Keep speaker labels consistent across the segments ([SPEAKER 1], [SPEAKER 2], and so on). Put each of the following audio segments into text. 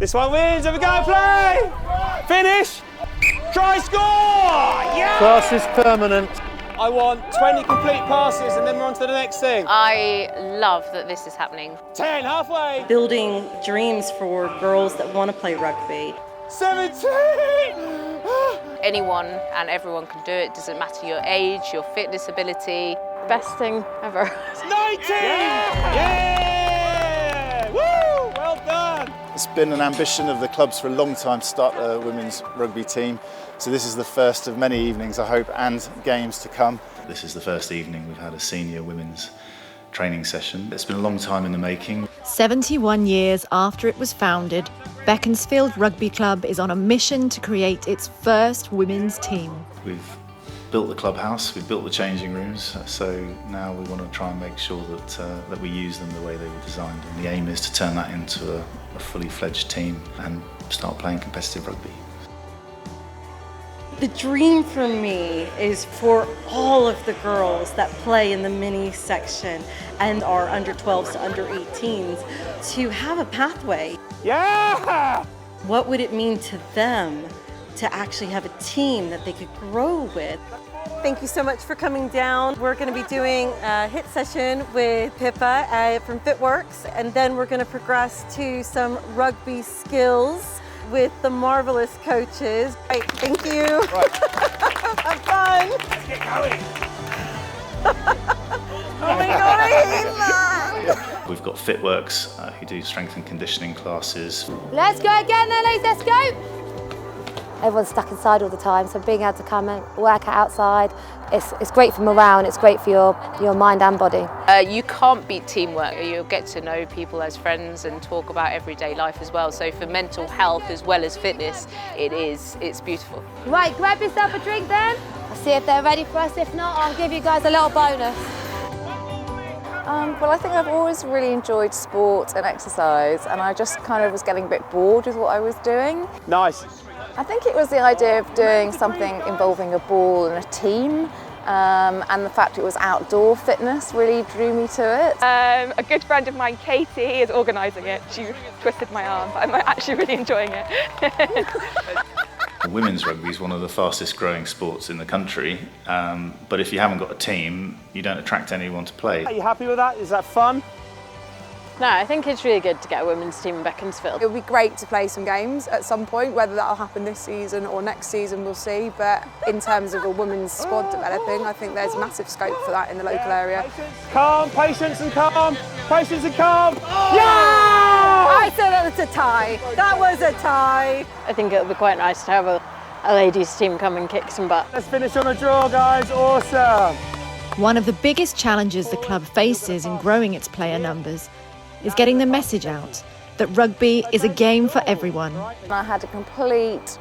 [SPEAKER 1] This one wins. Have a go, play! Finish! Try, score! Yeah!
[SPEAKER 2] Class is permanent.
[SPEAKER 1] I want 20 complete passes and then we're on to the next thing.
[SPEAKER 3] I love that this is happening.
[SPEAKER 1] 10, halfway.
[SPEAKER 4] Building dreams for girls that want to play rugby.
[SPEAKER 1] 17!
[SPEAKER 3] Anyone and everyone can do it. Doesn't matter your age, your fitness ability. Best thing ever.
[SPEAKER 1] 19! Yeah! Woo! Well done!
[SPEAKER 5] It's been an ambition of the clubs for a long time to start a women's rugby team. So this is the first of many evenings, I hope, and games to come.
[SPEAKER 6] This is the first evening we've had a senior women's training session. It's been a long time in the making.
[SPEAKER 7] 71 years after it was founded, Beaconsfield Rugby Club is on a mission to create its first women's team.
[SPEAKER 6] We've built the clubhouse, we've built the changing rooms, so now we want to try and make sure that we use them the way they were designed. And the aim is to turn that into a fully fledged team and start playing competitive rugby.
[SPEAKER 4] The dream for me is for all of the girls that play in the mini section and are under 12s to under 18s to have a pathway.
[SPEAKER 1] Yeah!
[SPEAKER 4] What would it mean to them to actually have a team that they could grow with?
[SPEAKER 8] Thank you so much for coming down. We're going to be doing a HIIT session with Pippa from FitWorks, and then we're going to progress to some rugby skills with the marvelous coaches. Right, thank you.
[SPEAKER 1] Right.
[SPEAKER 8] Have fun.
[SPEAKER 1] Let's get going.
[SPEAKER 8] Oh my God, I hate that.
[SPEAKER 6] We've got FitWorks who do strength and conditioning classes.
[SPEAKER 9] Let's go again then, ladies, let's go! Everyone's stuck inside all the time, so being able to come and work out outside, it's great for morale and it's great for your mind and body.
[SPEAKER 3] You can't beat teamwork. You'll get to know people as friends and talk about everyday life as well. So for mental health as well as fitness, it's beautiful.
[SPEAKER 9] Right, grab yourself a drink then. I'll see if they're ready for us. If not, I'll give you guys a little bonus.
[SPEAKER 10] Well, I think I've always really enjoyed sport and exercise, and I just kind of was getting a bit bored with what I was doing.
[SPEAKER 1] Nice.
[SPEAKER 10] I think it was the idea of doing something involving a ball and a team, and the fact it was outdoor fitness really drew me to it.
[SPEAKER 11] A good friend of mine, Katie, is organising it. She twisted my arm, but I'm actually really enjoying it.
[SPEAKER 6] Women's rugby is one of the fastest growing sports in the country, but if you haven't got a team, you don't attract anyone to play.
[SPEAKER 1] Are you happy with that? Is that fun?
[SPEAKER 3] No, I think it's really good to get a women's team in Beaconsfield.
[SPEAKER 10] It would be great to play some games at some point, whether that'll happen this season or next season, we'll see. But in terms of a women's squad developing, I think there's massive scope for that in the local area.
[SPEAKER 1] Calm, patience and calm, patience and calm.
[SPEAKER 8] Yeah! I said that was a tie. That was a tie.
[SPEAKER 3] I think it'll be quite nice to have a ladies' team come and kick some butt.
[SPEAKER 1] Let's finish on a draw, guys. Awesome.
[SPEAKER 7] One of the biggest challenges the club faces in growing its player numbers is getting the message out that rugby is a game for everyone.
[SPEAKER 10] I had a complete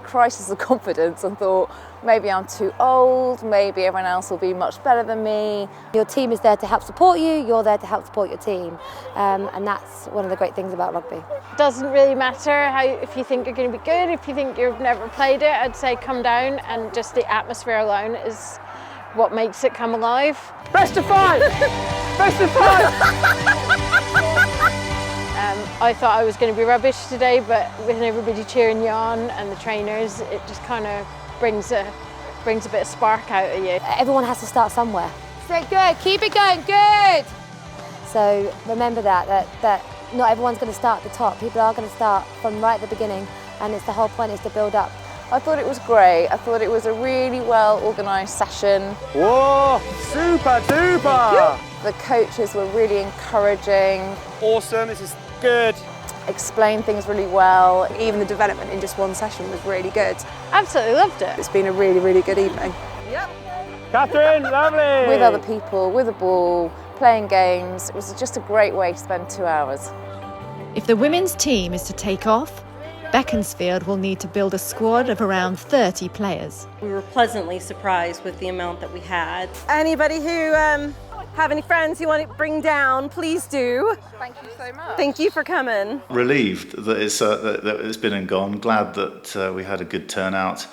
[SPEAKER 10] crisis of confidence and thought, maybe I'm too old, maybe everyone else will be much better than me.
[SPEAKER 9] Your team is there to help support you, you're there to help support your team. And that's one of the great things about rugby.
[SPEAKER 3] Doesn't really matter if you think you're going to be good, if you think you've never played it, I'd say come down, and just the atmosphere alone is what makes it come alive.
[SPEAKER 1] Best of 5! Best of 5!
[SPEAKER 3] I thought I was going to be rubbish today, but with everybody cheering you on and the trainers, it just kind of brings a bit of spark out of you.
[SPEAKER 9] Everyone has to start somewhere. So good, keep it going, good! So remember that not everyone's going to start at the top. People are going to start from right at the beginning, and it's the whole point is to build up.
[SPEAKER 10] I thought it was great. I thought it was a really well organised session.
[SPEAKER 1] Whoa, super duper!
[SPEAKER 10] The coaches were really encouraging.
[SPEAKER 1] Awesome, this is good.
[SPEAKER 10] Explained things really well. Even the development in just one session was really good.
[SPEAKER 3] Absolutely loved it.
[SPEAKER 10] It's been a really, really good evening.
[SPEAKER 8] Yep.
[SPEAKER 1] Catherine, lovely!
[SPEAKER 10] With other people, with a ball, playing games. It was just a great way to spend 2 hours.
[SPEAKER 7] If the women's team is to take off, Beaconsfield will need to build a squad of around 30 players.
[SPEAKER 4] We were pleasantly surprised with the amount that we had.
[SPEAKER 8] Anybody who have any friends you want to bring down, please do.
[SPEAKER 10] Thank you so much.
[SPEAKER 8] Thank you for coming.
[SPEAKER 6] Relieved that it's been and gone. Glad that we had a good turnout.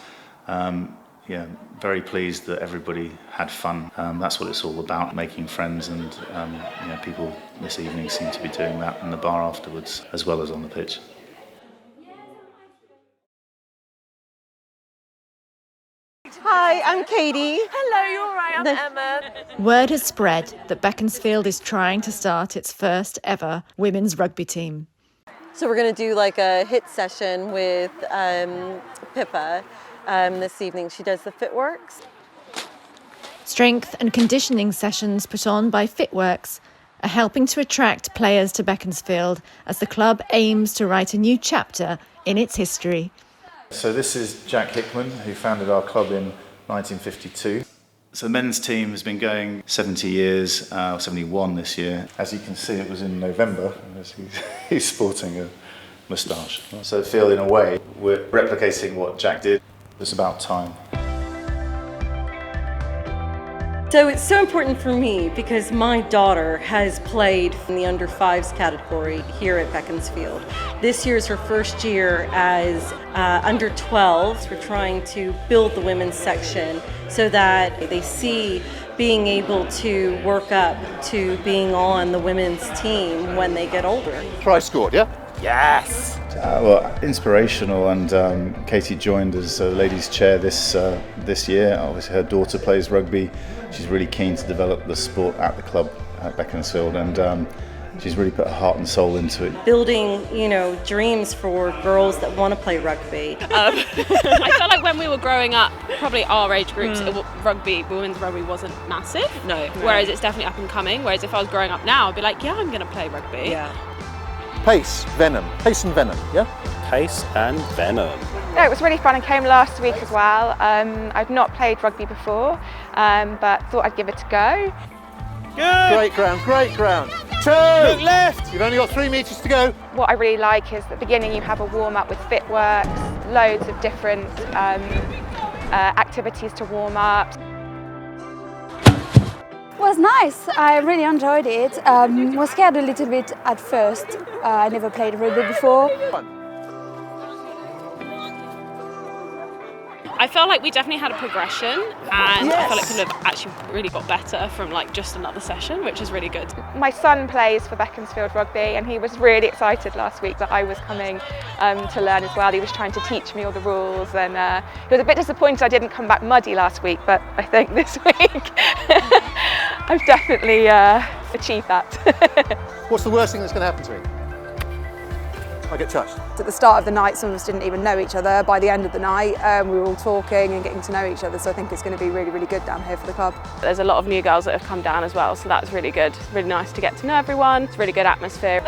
[SPEAKER 6] Very pleased that everybody had fun. That's what it's all about, making friends, and people this evening seem to be doing that in the bar afterwards as well as on the pitch.
[SPEAKER 8] Hi, I'm Katie.
[SPEAKER 2] Hello, you're all right, I'm Emma.
[SPEAKER 7] Word has spread that Beaconsfield is trying to start its first ever women's rugby team.
[SPEAKER 8] So we're going to do like a hit session with Pippa this evening. She does the Fitworks.
[SPEAKER 7] Strength and conditioning sessions put on by Fitworks are helping to attract players to Beaconsfield as the club aims to write a new chapter in its history.
[SPEAKER 6] So this is Jack Hickman, who founded our club in 1952. So the men's team has been going 70 years, 71 this year. As you can see, it was in November. He's sporting a moustache. So I feel, in a way, we're replicating what Jack did. It's about time.
[SPEAKER 4] So it's so important for me because my daughter has played in the under 5s category here at Beaconsfield. This year is her first year as under 12s. We're trying to build the women's section so that they see being able to work up to being on the women's team when they get older.
[SPEAKER 12] Try scored, yeah?
[SPEAKER 1] Yes!
[SPEAKER 6] Well, inspirational, and Katie joined as ladies' chair this year. Obviously, her daughter plays rugby. She's really keen to develop the sport at the club at Beaconsfield, and she's really put her heart and soul into it.
[SPEAKER 4] Building, dreams for girls that want to play rugby.
[SPEAKER 2] I felt like when we were growing up, probably our age groups, women's rugby wasn't massive.
[SPEAKER 11] No.
[SPEAKER 2] Whereas it's definitely up and coming. Whereas if I was growing up now, I'd be like, yeah, I'm going to play rugby.
[SPEAKER 4] Yeah.
[SPEAKER 12] Pace, venom. Pace and venom, yeah?
[SPEAKER 1] Pace and venom.
[SPEAKER 11] No, it was really fun. I came last week as well. I've not played rugby before, but thought I'd give it a go.
[SPEAKER 1] Good!
[SPEAKER 12] Great ground, great ground. 2!
[SPEAKER 1] Look left!
[SPEAKER 12] You've only got 3 metres to go.
[SPEAKER 11] What I really like is at the beginning you have a warm-up with Fitworks, loads of different activities to warm up.
[SPEAKER 13] It was nice. I really enjoyed it. Was scared a little bit at first. I never played rugby before.
[SPEAKER 2] I felt like we definitely had a progression, and I felt like we have actually really got better from like just another session, which is really good.
[SPEAKER 11] My son plays for Beaconsfield Rugby, and he was really excited last week that I was coming to learn as well. He was trying to teach me all the rules, and he was a bit disappointed I didn't come back muddy last week, but I think this week I've definitely achieved that.
[SPEAKER 12] What's the worst thing that's going to happen to me? I get touched.
[SPEAKER 10] At the start of the night, some of us didn't even know each other. By the end of the night, we were all talking and getting to know each other, so I think it's going to be really, really good down here for the club.
[SPEAKER 2] There's a lot of new girls that have come down as well, so that's really good. Really nice to get to know everyone. It's a really good atmosphere.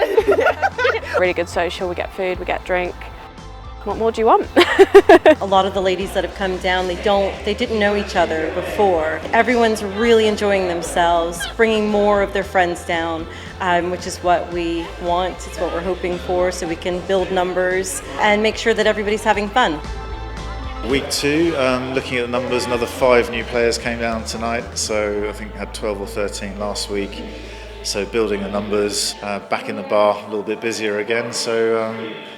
[SPEAKER 2] Really good social. We get food, we get drink. What more do you want?
[SPEAKER 4] A lot of the ladies that have come down, they didn't know each other before. Everyone's really enjoying themselves, bringing more of their friends down, which is what we want. It's what we're hoping for, so we can build numbers and make sure that everybody's having fun.
[SPEAKER 6] Week 2, looking at the numbers, another 5 new players came down tonight, so I think we had 12 or 13 last week. So building the numbers, back in the bar, a little bit busier again, so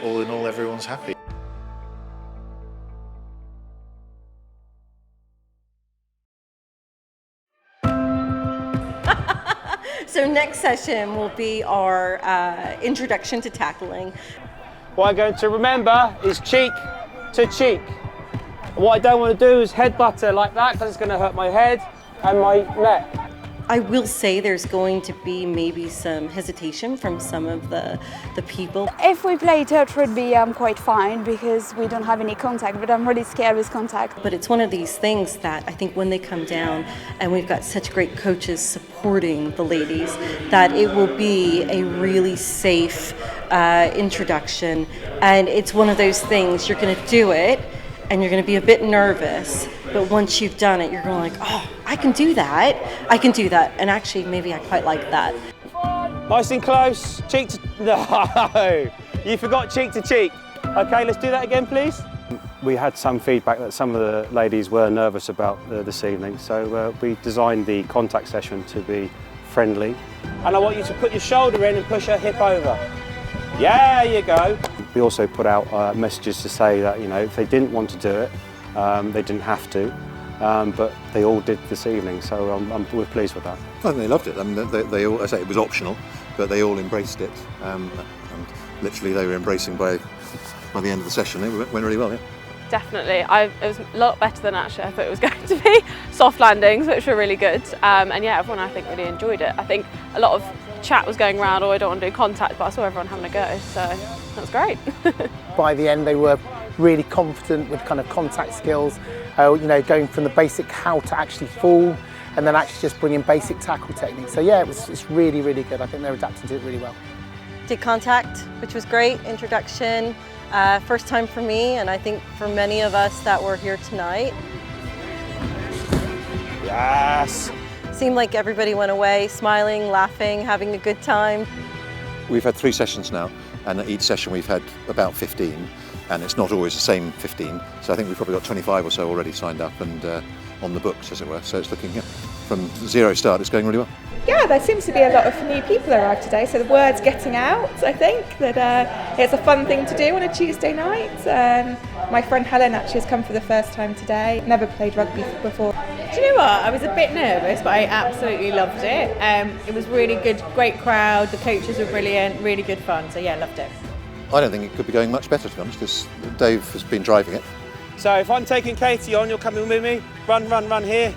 [SPEAKER 6] all in all, everyone's happy.
[SPEAKER 4] So next session will be our introduction to tackling.
[SPEAKER 1] What I'm going to remember is cheek to cheek. What I don't want to do is headbutt her like that, because it's going to hurt my head and my neck.
[SPEAKER 4] I will say there's going to be maybe some hesitation from some of the people.
[SPEAKER 13] If we play touch rugby, I'm quite fine because we don't have any contact, but I'm really scared with contact.
[SPEAKER 4] But it's one of these things that I think when they come down, and we've got such great coaches supporting the ladies, that it will be a really safe introduction. And it's one of those things, you're going to do it, and you're going to be a bit nervous, but once you've done it, you're going like, oh, I can do that, and actually maybe I quite like that.
[SPEAKER 1] Nice and close, cheek to... No, you forgot cheek to cheek. Okay, let's do that again, please. We had some feedback that some of the ladies were nervous about this evening, so we designed the contact session to be friendly. And I want you to put your shoulder in and push her hip over. Yeah, there you go. We also put out messages to say that, if they didn't want to do it, they didn't have to, but they all did this evening, so we're pleased with that.
[SPEAKER 12] I think they loved it. I mean, they all, I say it was optional, but they all embraced it, and literally they were embracing by the end of the session. It went really well, yeah.
[SPEAKER 2] definitely. It was a lot better than actually I thought it was going to be. Soft landings, which were really good. And yeah, everyone I think really enjoyed it. I think a lot of chat was going around, oh, I don't want to do contact, but I saw everyone having a go, so that was great.
[SPEAKER 14] By the end, they were really confident with kind of contact skills, you know, going from the basic how to actually fall, and then actually just bringing basic tackle techniques. So yeah, it's really, really good. I think they're adapting to it really well.
[SPEAKER 8] Did contact, which was great, introduction, first time for me, and I think for many of us that were here tonight.
[SPEAKER 1] Yes!
[SPEAKER 8] Seemed like everybody went away smiling, laughing, having a good time.
[SPEAKER 12] We've had 3 sessions now, and at each session we've had about 15, and it's not always the same 15, so I think we've probably got 25 or so already signed up and on the books, as it were, so it's looking, from zero start, it's going really well.
[SPEAKER 11] Yeah, there seems to be a lot of new people arrived today, so the word's getting out, I think, that it's a fun thing to do on a Tuesday night. My friend Helen actually has come for the first time today, never played rugby before.
[SPEAKER 15] Do you know what? I was a bit nervous, but I absolutely loved it. It was really good, great crowd, the coaches were brilliant, really good fun, so yeah, loved it.
[SPEAKER 12] I don't think it could be going much better, to be honest. Dave has been driving it.
[SPEAKER 1] So if I'm taking Katie on, you're coming with me? Run, run, run here.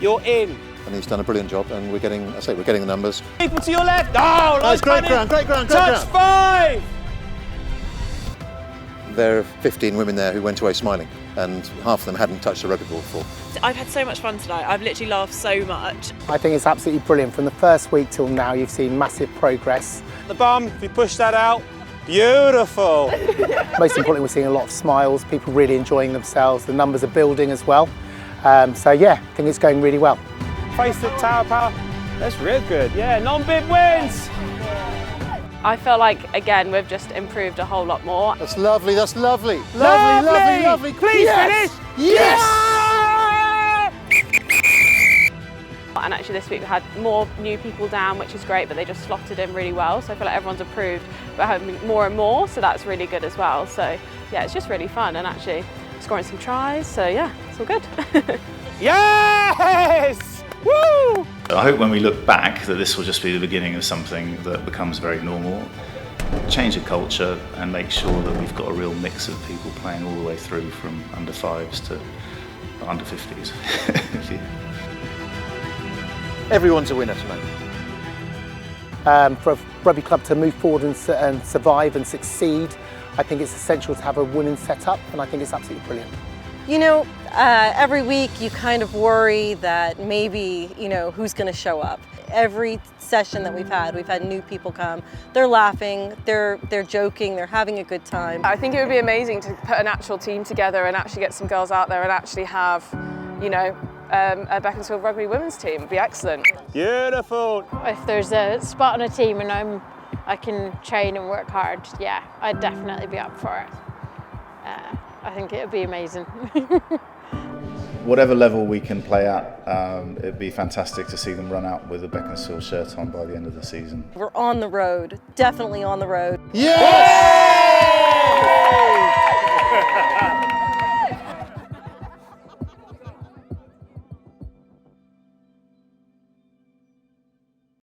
[SPEAKER 1] You're in.
[SPEAKER 12] And he's done a brilliant job, and we're getting the numbers.
[SPEAKER 1] People to your left. Oh,
[SPEAKER 12] nice, great ground, great ground, great
[SPEAKER 1] Touch
[SPEAKER 12] ground.
[SPEAKER 1] 5!
[SPEAKER 12] There are 15 women there who went away smiling, and half of them hadn't touched a rugby ball before.
[SPEAKER 15] I've had so much fun tonight. I've literally laughed so much.
[SPEAKER 14] I think it's absolutely brilliant. From the first week till now, you've seen massive progress.
[SPEAKER 1] The bum, if you push that out, beautiful.
[SPEAKER 14] Most importantly, we're seeing a lot of smiles, people really enjoying themselves. The numbers are building as well. So yeah, I think it's going really well.
[SPEAKER 1] Face the tower power. That's real good. Yeah, non-bib wins.
[SPEAKER 2] I feel like, again, we've just improved a whole lot more.
[SPEAKER 12] That's lovely, that's lovely.
[SPEAKER 1] Lovely,
[SPEAKER 12] Lovely, lovely.
[SPEAKER 1] Please
[SPEAKER 12] yes.
[SPEAKER 1] finish.
[SPEAKER 12] Yes!
[SPEAKER 2] And actually this week we had more new people down, which is great, but they just slotted in really well. So I feel like everyone's improved. We're having more and more, so that's really good as well. So yeah, it's just really fun, and actually scoring some tries. So yeah, it's all good.
[SPEAKER 1] Yes! Woo!
[SPEAKER 6] I hope when we look back that this will just be the beginning of something that becomes very normal. Change the culture and make sure that we've got a real mix of people playing all the way through from under 5s to under 50s.
[SPEAKER 12] Everyone's a winner tonight.
[SPEAKER 14] For a rugby club to move forward and survive and succeed, I think it's essential to have a winning setup, and I think it's absolutely brilliant.
[SPEAKER 8] You know, every week you kind of worry that maybe, you know, who's going to show up. Every session that we've had new people come. They're laughing, they're joking, they're having a good time.
[SPEAKER 2] I think it would be amazing to put an actual team together and actually get some girls out there and actually have, you know, a Beaconsfield Rugby women's team. It'd be excellent.
[SPEAKER 1] Beautiful.
[SPEAKER 3] If there's a spot on a team and I can train and work hard, yeah, I'd definitely be up for it. I think it would be amazing.
[SPEAKER 6] Whatever level we can play at, it'd be fantastic to see them run out with a Beaconsfield shirt on by the end of the season.
[SPEAKER 8] We're on the road, definitely on the road.
[SPEAKER 12] Yes!